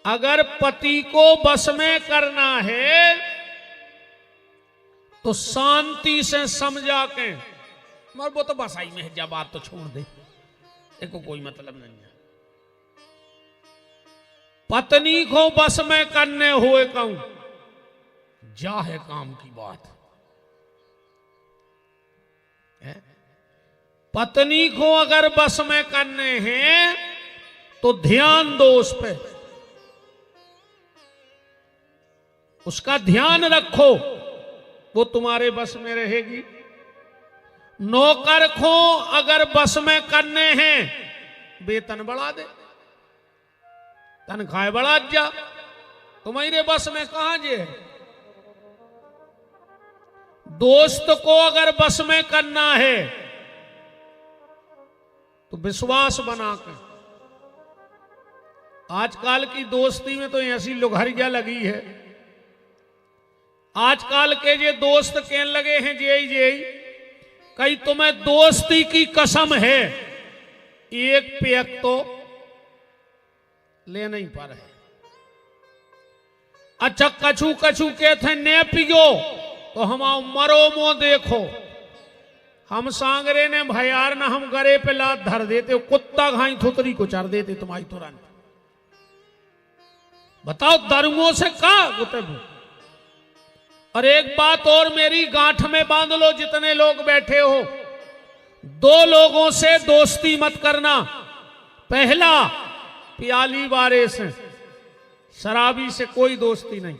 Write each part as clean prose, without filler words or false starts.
अगर पति को बस में करना है तो शांति से समझा के, मगर वो तो बस आई में है, जब बात तो छोड़ दे, इसको कोई मतलब नहीं है। पत्नी को बस में करने हुए कहूं जा है काम की बात है। पत्नी को अगर बस में करने हैं तो ध्यान दो उस पे, उसका ध्यान रखो, वो तुम्हारे बस में रहेगी। नौकर को अगर बस में करने हैं, वेतन बढ़ा दे, तनख्वाह बढ़ा जा, तुम्हारे बस में कहां जे। दोस्त को अगर बस में करना है तो विश्वास बनाकर, आजकल की दोस्ती में तो ऐसी लुघरिया लगी है, आजकल के जे दोस्त कहने लगे हैं जे कई तुम्हें दोस्ती की कसम है, एक पैक तो ले नहीं पा रहे। अच्छा कछु कछु कहते हैं ने पियो तो हम आओ मरो मो देखो, हम सांगरे ने भयार ना हम गरे पे लात धर देते, कुत्ता घाई थुतरी को चढ़ देते तुम्हारी तुरंत। बताओ दरुओं से कहा गुते। और एक बात और मेरी गांठ में बांध लो, जितने लोग बैठे हो, दो लोगों से दोस्ती मत करना। पहला, प्याली वाले से, शराबी से कोई दोस्ती नहीं,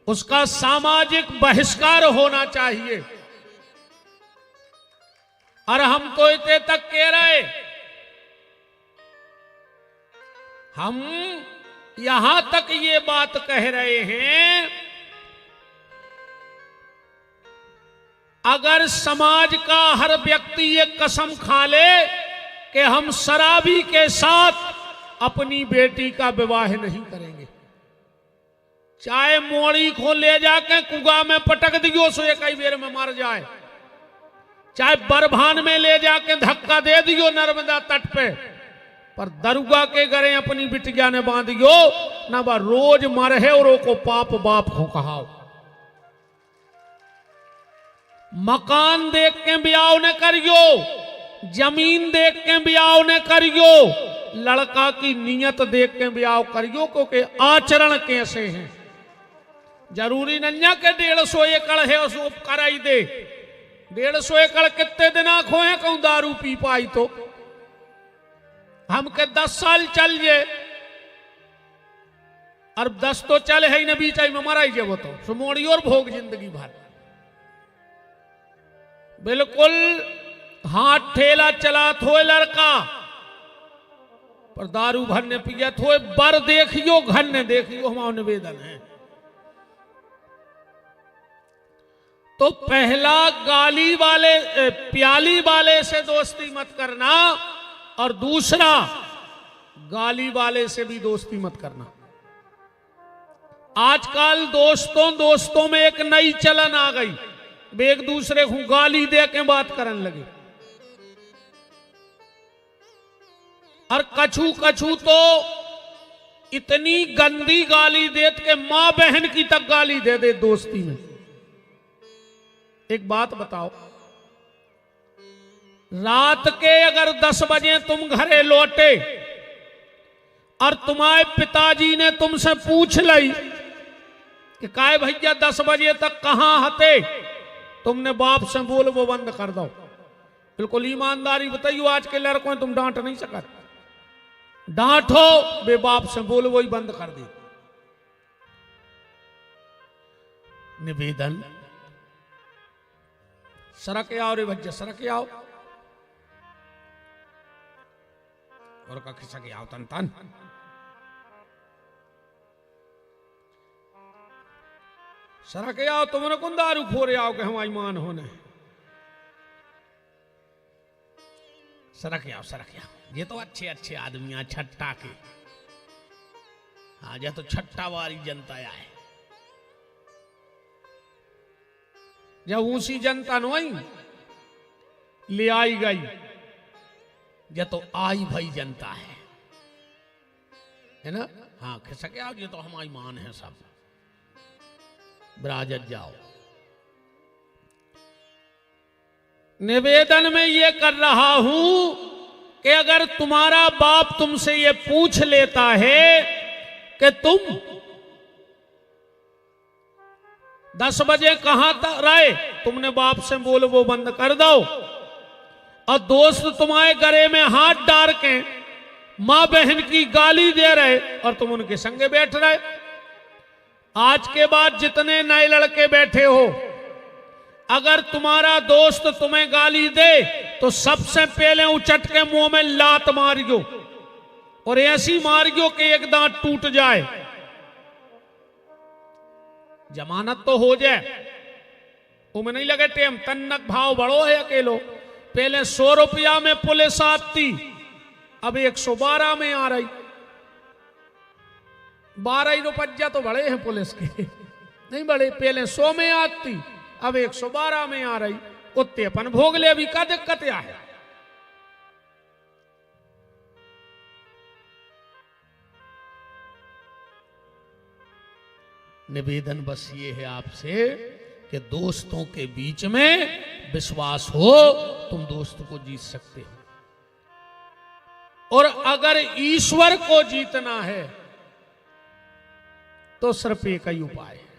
उसका सामाजिक बहिष्कार होना चाहिए। और हम तो इतने तक कह रहे, हम यहां तक ये बात कह रहे हैं, अगर समाज का हर व्यक्ति ये कसम खा ले कि हम शराबी के साथ अपनी बेटी का विवाह नहीं करेंगे, चाहे मोड़ी को ले जाके कुआ में पटक दियो सो ये कई बेर में मर जाए, चाहे बरभान में ले जाके धक्का दे दियो नर्मदा तट पे, पर दरुगा के घरे अपनी बिटिया ने बांधियो ना, वह रोज मरहे और को पाप बाप को कहाओ। मकान देख के ब्याह ने करियो, जमीन देख के ब्याह ने करियो, लड़का की नीयत देख के ब्याह करियो, क्योंकि आचरण कैसे हैं। जरूरी नहीं के 150 एकड़ है उसको कराई दे, 150 एकड़ कितने दिन खोए कहूं दारू पी पाई तो हम के 10 साल चल जे, और 10 तो चले है न बीच में मराई जे, वो तो सुमोड़ी और भोग जिंदगी भर। बिल्कुल हाथ ठेला चला थोए लड़का, पर दारू भरने पिया थोए, बर देखियो घर ने देखियो, हमारा निवेदन है। तो पहला गाली वाले प्याली वाले से दोस्ती मत करना, और दूसरा गाली वाले से भी दोस्ती मत करना। आजकल दोस्तों में एक नई चलन आ गई, वे एक दूसरे को गाली दे के बात करने लगे, और कछु कछु तो इतनी गंदी गाली देत के मां बहन की तक गाली दे दे दोस्ती में। एक बात बताओ, रात के अगर 10 बजे तुम घरे लौटे और तुम्हारे पिताजी ने तुमसे पूछ ली कि काय भैया 10 बजे तक कहां हते, तुमने बाप से बोल वो बंद कर दो। बिल्कुल ईमानदारी बताइयो, आज के लड़कों तुम डांट नहीं सकते, डांटो बे बाप से बोल वही बंद कर दे। निवेदन, सरक आओ रे भज्जा, सरक आओ, और का खिसक आओ तन तन। सरक आओ, तुमने कौन दारू फोरे आओ के हम ईमान होने। सरक आओ सरक आओ, ये तो अच्छे अच्छे आदमी छट्टा के, हाँ ये तो छट्टा वाली जनता है। जब ऊंची जनता नहीं ले आई गई, ये तो आई भाई जनता है। है ना। हाँ खिसक आओ, ये तो हमारी मान है सब, विराजत जाओ। निवेदन में ये कर रहा हूं कि अगर तुम्हारा बाप तुमसे ये पूछ लेता है कि तुम 10 बजे कहां तक रहे, तुमने बाप से बोल वो बंद कर दो, और दोस्त तुम्हारे गले में हाथ डाल के मां बहन की गाली दे रहे और तुम उनके संगे बैठ रहे। आज के बाद जितने नए लड़के बैठे हो, अगर तुम्हारा दोस्त तुम्हें गाली दे तो सबसे पहले उचट के मुंह में लात मारियो, और ऐसी मारियो कि एक दांत टूट जाए, जमानत तो हो जाए। तुम्हें नहीं लगे टेम, तन्नक भाव बड़ो है अकेलो। पहले 100 रुपया में पुलिस आती, अब 112 में आ रही। 12 रुपया तो बड़े हैं पुलिस के, नहीं बड़े। पहले 100 में आती, अब 112 में आ रही। कुत्ते अपन भोग ले, अभी का दिक्कत क्या है। निवेदन बस ये है आपसे कि दोस्तों के बीच में विश्वास हो, तुम दोस्त को जीत सकते हो। और अगर ईश्वर को जीतना है तो सिर्फ एक ही उपाय है,